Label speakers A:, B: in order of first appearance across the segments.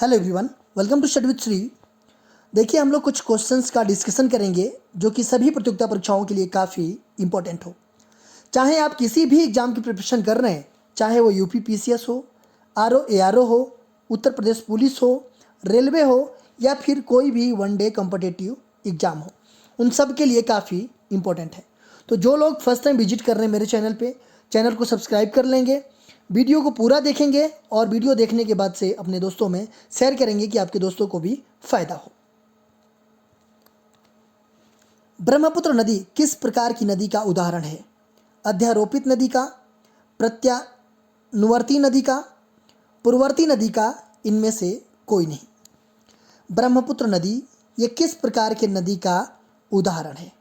A: Hello everyone, welcome to study with Shri. देखिए, हम लोग कुछ क्वेश्चंस का डिस्कशन करेंगे जो कि सभी प्रतियोगिता परीक्षाओं के लिए काफ़ी इंपॉर्टेंट हो। चाहे आप किसी भी एग्जाम की प्रिपरेशन कर रहे हैं, चाहे वो यूपी पीसीएस हो, आरओ एआरओ हो, उत्तर प्रदेश पुलिस हो, रेलवे हो या फिर कोई भी वनडे कॉम्पिटिटिव एग्ज़ाम हो, उन सब के लिए काफ़ी इंपॉर्टेंट है। तो जो लोग फर्स्ट टाइम विजिट कर रहे हैं मेरे चैनल पे, चैनल को सब्सक्राइब कर लेंगे, वीडियो को पूरा देखेंगे और वीडियो देखने के बाद से अपने दोस्तों में शेयर करेंगे कि आपके दोस्तों को भी फ़ायदा हो। ब्रह्मपुत्र नदी किस प्रकार की नदी का उदाहरण है? अध्यारोपित नदी का, प्रत्यानुवर्ती नदी का, पूर्ववर्ती नदी का, इनमें से कोई नहीं। ब्रह्मपुत्र नदी ये किस प्रकार के नदी का उदाहरण है?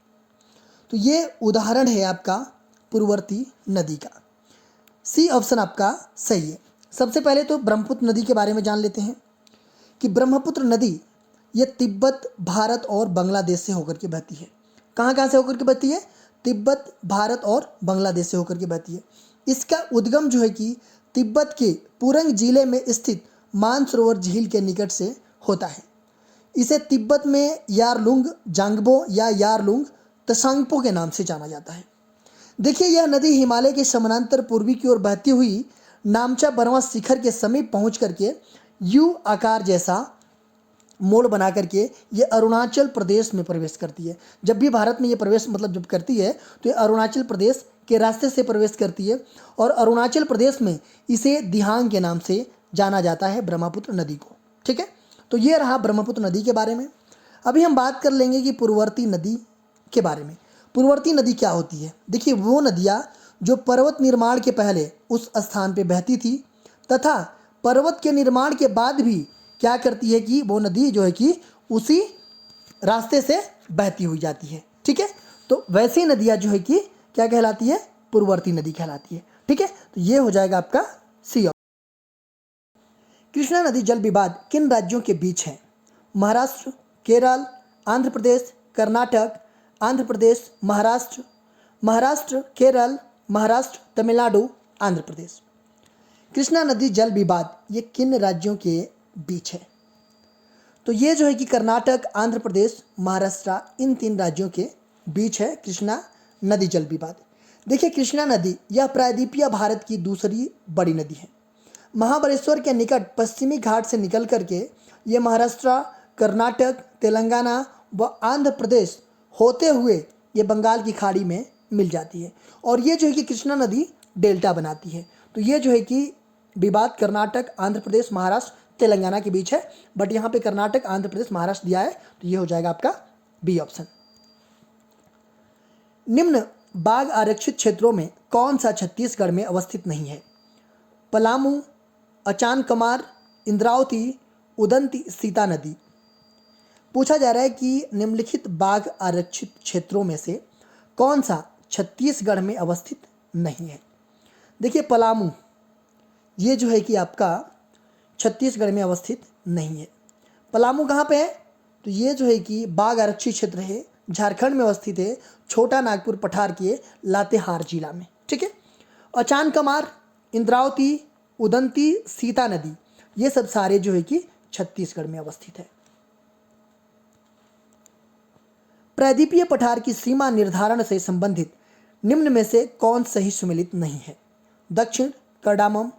A: तो ये उदाहरण है आपका पूर्ववर्ती नदी का। सी ऑप्शन आपका सही है। सबसे पहले तो ब्रह्मपुत्र नदी के बारे में जान लेते हैं कि ब्रह्मपुत्र नदी ये तिब्बत, भारत और बांग्लादेश से होकर के बहती है। कहाँ कहाँ से होकर के बहती है? तिब्बत, भारत और बांग्लादेश से होकर के बहती है। इसका उद्गम जो है कि तिब्बत के पुरंग जिले में स्थित मानसरोवर झील के निकट से होता है। इसे तिब्बत में यारलुंग जांगबो या यारलुंग तसांगपो के नाम से जाना जाता है। देखिए, यह नदी हिमालय के समानांतर पूर्वी की ओर बहती हुई नामचा बरवा शिखर के समीप पहुंच करके यू आकार जैसा मोड़ बना करके ये अरुणाचल प्रदेश में प्रवेश करती है। जब भी भारत में ये प्रवेश जब करती है तो ये अरुणाचल प्रदेश के रास्ते से प्रवेश करती है और अरुणाचल प्रदेश में इसे दिहांग के नाम से जाना जाता है, ब्रह्मपुत्र नदी को। ठीक है, तो ये रहा ब्रह्मपुत्र नदी के बारे में। अभी हम बात कर लेंगे कि पूर्ववर्ती नदी के बारे में। पूर्ववर्ती नदी क्या होती है? देखिए, वो नदियाँ जो पर्वत निर्माण के पहले उस स्थान पे बहती थी तथा पर्वत के निर्माण के बाद भी क्या करती है कि वो नदी जो है कि उसी रास्ते से बहती हुई जाती है। ठीक है, तो वैसी नदियाँ जो है कि क्या कहलाती है? पूर्ववर्ती नदी कहलाती है। ठीक है, तो ये हो जाएगा आपका सी। कृष्णा नदी जल विवाद किन राज्यों के बीच है? महाराष्ट्र, केरल, आंध्र प्रदेश, कर्नाटक, आंध्र प्रदेश, महाराष्ट्र, महाराष्ट्र, केरल, महाराष्ट्र, तमिलनाडु, आंध्र प्रदेश। कृष्णा नदी जल विवाद ये किन राज्यों के बीच है? तो ये जो है कि कर्नाटक, आंध्र प्रदेश, महाराष्ट्र, इन तीन राज्यों के बीच है कृष्णा नदी जल विवाद। देखिए, कृष्णा नदी यह प्रायद्वीपीय भारत की दूसरी बड़ी नदी है। महाबलेश्वर के निकट पश्चिमी घाट से निकल करके ये महाराष्ट्र, कर्नाटक, तेलंगाना व आंध्र प्रदेश होते हुए ये बंगाल की खाड़ी में मिल जाती है और ये जो है कि कृष्णा नदी डेल्टा बनाती है। तो ये जो है कि विवाद कर्नाटक, आंध्र प्रदेश, महाराष्ट्र, तेलंगाना के बीच है, बट यहाँ पे कर्नाटक, आंध्र प्रदेश, महाराष्ट्र दिया है, तो ये हो जाएगा आपका बी ऑप्शन। निम्न बाघ आरक्षित क्षेत्रों में कौन सा छत्तीसगढ़ में अवस्थित नहीं है? पलामू, अचानकमार, इंद्रावती, उदंती, सीता नदी। पूछा जा रहा है कि निम्नलिखित बाघ आरक्षित क्षेत्रों में से कौन सा छत्तीसगढ़ में अवस्थित नहीं है? देखिए, पलामू ये जो है कि आपका छत्तीसगढ़ में अवस्थित नहीं है। पलामू कहाँ पे है? तो ये जो है कि बाघ आरक्षित क्षेत्र है, झारखंड में अवस्थित है, छोटा नागपुर पठार के लातेहार जिला में। ठीक है, अचानकमार, इंद्रावती, उदंती, सीता नदी ये सब सारे जो है कि छत्तीसगढ़ में अवस्थित है। प्रायद्वीपीय पठार की सीमा निर्धारण से संबंधित निम्न में से कौन सही सुमेलित नहीं है? दक्षिण करडामम,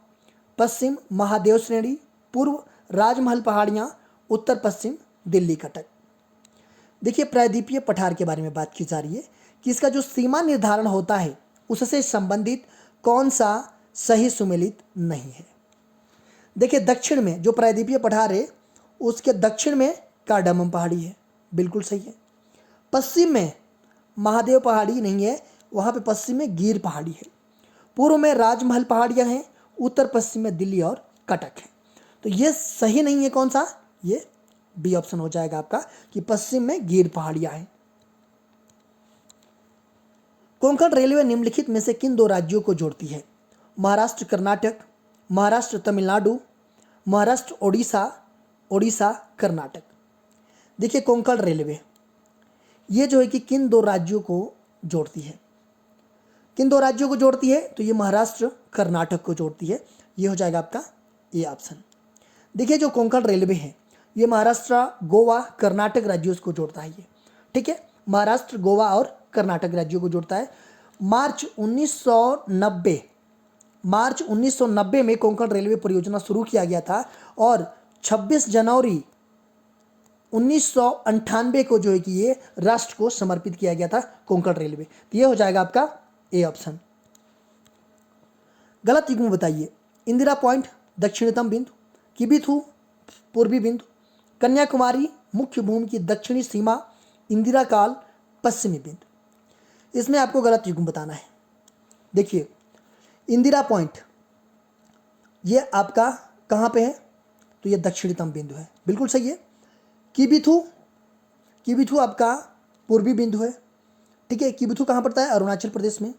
A: पश्चिम महादेव श्रेणी, पूर्व राजमहल पहाड़ियाँ, उत्तर पश्चिम दिल्ली कटक। देखिए, प्रायद्वीपीय पठार के बारे में बात की जा रही है कि इसका जो सीमा निर्धारण होता है उससे संबंधित कौन सा सही सुमेलित नहीं है। देखिए, दक्षिण में जो प्रायद्वीपीय पठार है उसके दक्षिण में कार्डामम पहाड़ी है, बिल्कुल सही है। पश्चिम में महादेव पहाड़ी नहीं है, वहाँ पे पश्चिम में गिर पहाड़ी है। पूर्व में राजमहल पहाड़ियाँ हैं, उत्तर पश्चिम में दिल्ली और कटक है। तो ये सही नहीं है। कौन सा? ये बी ऑप्शन हो जाएगा आपका कि पश्चिम में गिर पहाड़ियाँ हैं। कोंकण रेलवे निम्नलिखित में से किन दो राज्यों को जोड़ती है? महाराष्ट्र कर्नाटक, महाराष्ट्र तमिलनाडु, महाराष्ट्र ओडिशा, ओडिशा कर्नाटक। देखिए, कोंकण रेलवे ये जो है कि किन दो राज्यों को जोड़ती है? किन दो राज्यों को जोड़ती है? तो ये महाराष्ट्र कर्नाटक को जोड़ती है। ये हो जाएगा आपका ए ऑप्शन। देखिए जो कोंकण रेलवे है ये महाराष्ट्र, गोवा, कर्नाटक राज्यों को जोड़ता है ये, ठीक है, महाराष्ट्र, गोवा और कर्नाटक राज्यों को जोड़ता है। मार्च 1990 में कोंकण रेलवे परियोजना शुरू किया गया था और 26 जनवरी 1998 को जो है कि ये राष्ट्र को समर्पित किया गया था कोंकण रेलवे। तो ये हो जाएगा आपका ए ऑप्शन। गलत युग्म बताइए। इंदिरा पॉइंट दक्षिणतम बिंदु, किबिथु पूर्वी बिंदु, कन्याकुमारी मुख्य भूमि की दक्षिणी सीमा, इंदिरा काल पश्चिमी बिंदु। इसमें आपको गलत युग्म बताना है। देखिए इंदिरा पॉइंट ये आपका कहाँ पे है, तो ये दक्षिणतम बिंदु है, बिल्कुल सही है। किबिथु आपका पूर्वी बिंदु है, ठीक है। किबिथु कहाँ पड़ता है, अरुणाचल प्रदेश में।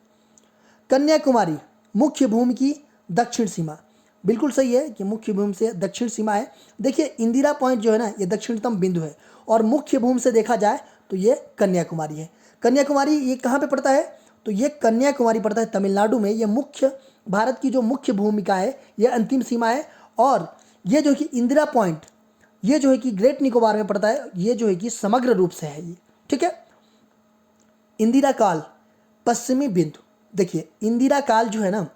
A: कन्याकुमारी मुख्य भूमि की दक्षिण सीमा, बिल्कुल सही है कि मुख्य भूमि से दक्षिण सीमा है। देखिए इंदिरा पॉइंट जो है ना ये दक्षिणतम बिंदु है और मुख्य भूमि से देखा जाए तो ये कन्याकुमारी है। कन्याकुमारी ये कहाँ पे पड़ता है, तो ये कन्याकुमारी पड़ता है तमिलनाडु में। ये मुख्य भारत की जो मुख्य भूमिका है, ये अंतिम सीमा है। और ये जो कि इंदिरा पॉइंट ये जो है कि ग्रेट निकोबार में पड़ता है, ये जो है कि समग्र रूप से है ये, ठीक है। इंदिरा काल पश्चिमी बिंदु, देखिए इंदिरा काल जो है ना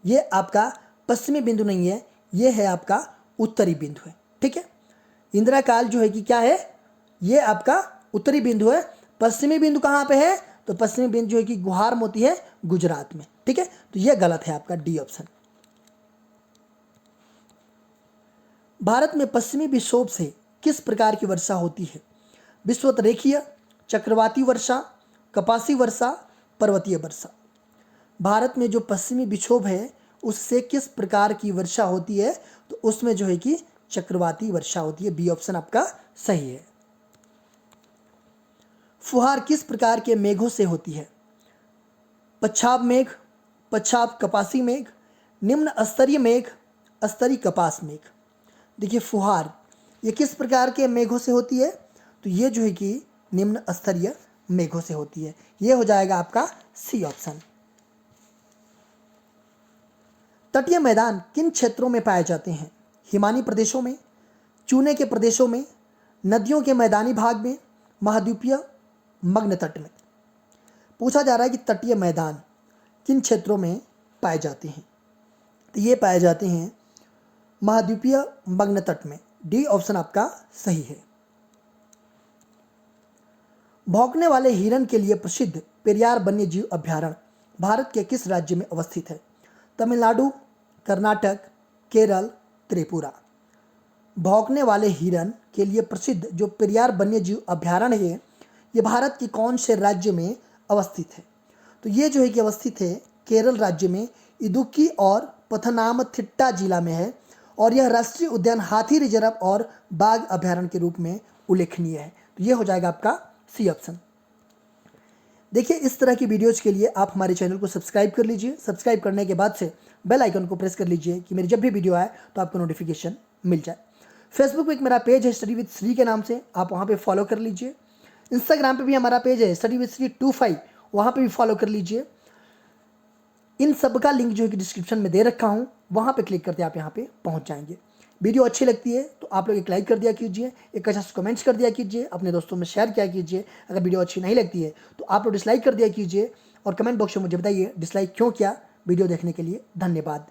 A: ये आपका पश्चिमी बिंदु नहीं है, ये है आपका उत्तरी बिंदु है, ठीक है। इंदिरा काल जो है कि क्या है, ये आपका उत्तरी बिंदु है। पश्चिमी बिंदु कहाँ पे है, तो पश्चिमी बिंदु जो है कि गुहार मोती है गुजरात में, ठीक है। तो ये गलत है आपका डी ऑप्शन। भारत में पश्चिमी विक्षोभ से किस प्रकार की वर्षा होती है, विषुवत रेखीय, चक्रवाती वर्षा, कपासी वर्षा, पर्वतीय वर्षा। भारत में जो पश्चिमी विक्षोभ है उससे किस प्रकार की वर्षा होती है, तो उसमें जो है कि चक्रवाती वर्षा होती है, बी ऑप्शन आपका सही है। फुहार किस प्रकार के मेघों से होती है, पच्छाब मेघ, पच्छाब कपासी मेघ, निम्न स्तरीय मेघ, स्तरीय कपास मेघ। देखिए फुहार ये किस प्रकार के मेघों से होती है, तो ये जो है कि निम्न स्तरीय मेघों से होती है, ये हो जाएगा आपका सी ऑप्शन। तटीय मैदान किन क्षेत्रों में पाए जाते हैं, हिमानी प्रदेशों में, चूने के प्रदेशों में, नदियों के मैदानी भाग में, महाद्वीपीय मग्न तट में। पूछा जा रहा है कि तटीय मैदान किन क्षेत्रों में पाए जाते हैं, तो ये पाए जाते हैं महाद्वीपीय मग्न तट में, डी ऑप्शन आपका सही है। भौंकने वाले हिरन के लिए प्रसिद्ध पेरियार वन्यजीव अभयारण्य भारत के किस राज्य में अवस्थित है, तमिलनाडु, कर्नाटक, केरल, त्रिपुरा। भौंकने वाले हिरन के लिए प्रसिद्ध जो पेरियार वन्यजीव अभयारण्य है ये भारत के कौन से राज्य में अवस्थित है, तो ये जो है कि अवस्थित है केरल राज्य में, इदुक्की और पथनामथिट्टा जिला में है। और यह राष्ट्रीय उद्यान हाथी रिजर्व और बाघ अभयारण्य के रूप में उल्लेखनीय है, तो ये हो जाएगा आपका सी ऑप्शन। देखिए इस तरह की वीडियोज़ के लिए आप हमारे चैनल को सब्सक्राइब कर लीजिए। सब्सक्राइब करने के बाद से बेल आइकन को प्रेस कर लीजिए कि मेरी जब भी वीडियो आए तो आपको नोटिफिकेशन मिल जाए। फेसबुक पे एक मेरा पेज है स्टडी विद श्री के नाम से, आप वहाँ पे फॉलो कर लीजिए। इंस्टाग्राम पे भी हमारा पेज है स्टडी विद श्री 25, वहाँ पे भी फॉलो कर लीजिए। इन सब का लिंक जो है कि डिस्क्रिप्शन में दे रखा हूँ, वहाँ पे क्लिक करते आप यहाँ पे पहुँच जाएंगे। वीडियो अच्छी लगती है तो आप लोग एक लाइक कर दिया कीजिए, एक अच्छा कमेंट्स कर दिया कीजिए, अपने दोस्तों में शेयर किया कीजिए। अगर वीडियो अच्छी नहीं लगती है तो आप लोग डिसलाइक कर दिया कीजिए और कमेंट बॉक्स में मुझे बताइए डिसलाइक क्यों किया। वीडियो देखने के लिए धन्यवाद।